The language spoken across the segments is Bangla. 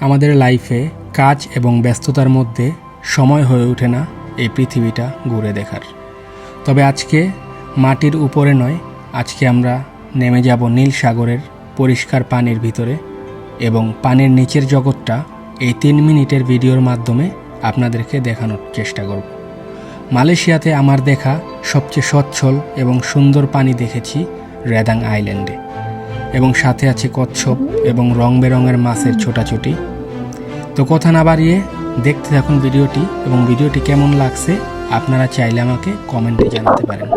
আমাদের লাইফে কাজ এবং ব্যস্ততার মধ্যে সময় হয়ে ওঠে না এই পৃথিবীটা ঘুরে দেখার। তবে আজকে মাটির উপরে নয়, আজকে আমরা নেমে যাব নীল সাগরের পরিষ্কার পানির ভিতরে এবং পানির নিচের জগৎটা এই 3 মিনিটের ভিডিওর মাধ্যমে আপনাদেরকে দেখানোর চেষ্টা করব। মালয়েশিয়াতে আমার দেখা সবচেয়ে সচ্ছল এবং সুন্দর পানি দেখেছি রেদাং আইল্যান্ডে, এবং সাথে আছে কচ্ছপ এবং রং বেরঙের মাছের ছোটাছুটি। তো কথা না বাড়িয়ে দেখতে থাকুন ভিডিওটি, এবং ভিডিওটি কেমন লাগছে আপনারা চাইলে আমাকে কমেন্টে জানাতে পারেন।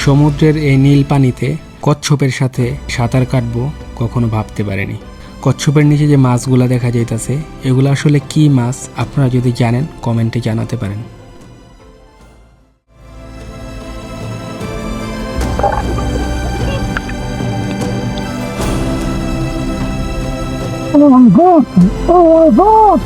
সমুদ্রের এই নীল পানিতে কচ্ছপের সাথে সাঁতার কাটবো কখনো ভাবতে পারিনি। কচ্ছপের নিচে যে মাছগুলো দেখা যাইতেছে এগুলো আসলে কি মাছ আপনারা যদি জানেন কমেন্টে জানাতে পারেন। Oh my God! Oh my God!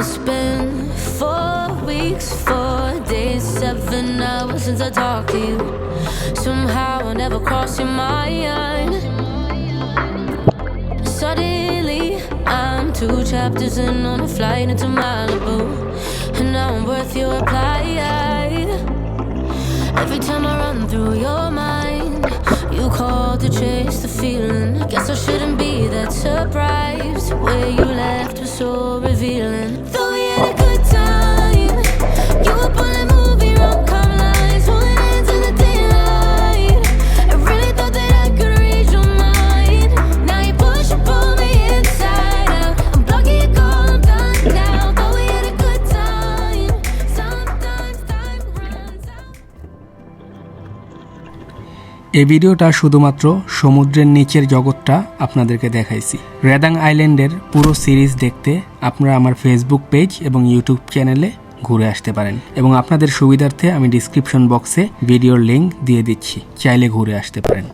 It's been 4 weeks, 4 days, 7 hours since I talked to you. Somehow I never crossed your mind. Suddenly I'm 2 chapters in on a flight into Malibu, and now I'm worth your reply. Every time I run through your mind, you call to chase the feeling. Guess I shouldn't be that surprised. Where you left was so revealing. Thought we had a good time. You were pulling movie rom-com lines, holding hands in the daylight. I really thought that I could read your mind. Now you push and pull me inside out. I'm blocking your call, I'm done now. Thought we had a good time. Sometimes time runs out. এই ভিডিওটা শুধুমাত্র সমুদ্রের নিচের জগৎটা আপনাদেরকে দেখাইছি। রেদাং আইল্যান্ডের পুরো সিরিজ দেখতে আপনারা আমার ফেসবুক পেজ এবং ইউটিউব চ্যানেলে ঘুরে আসতে পারেন, এবং আপনাদের সুবিধার্থে আমি ডিসক্রিপশন বক্সে ভিডিওর লিংক দিয়ে দিচ্ছি, চাইলে ঘুরে আসতে পারেন।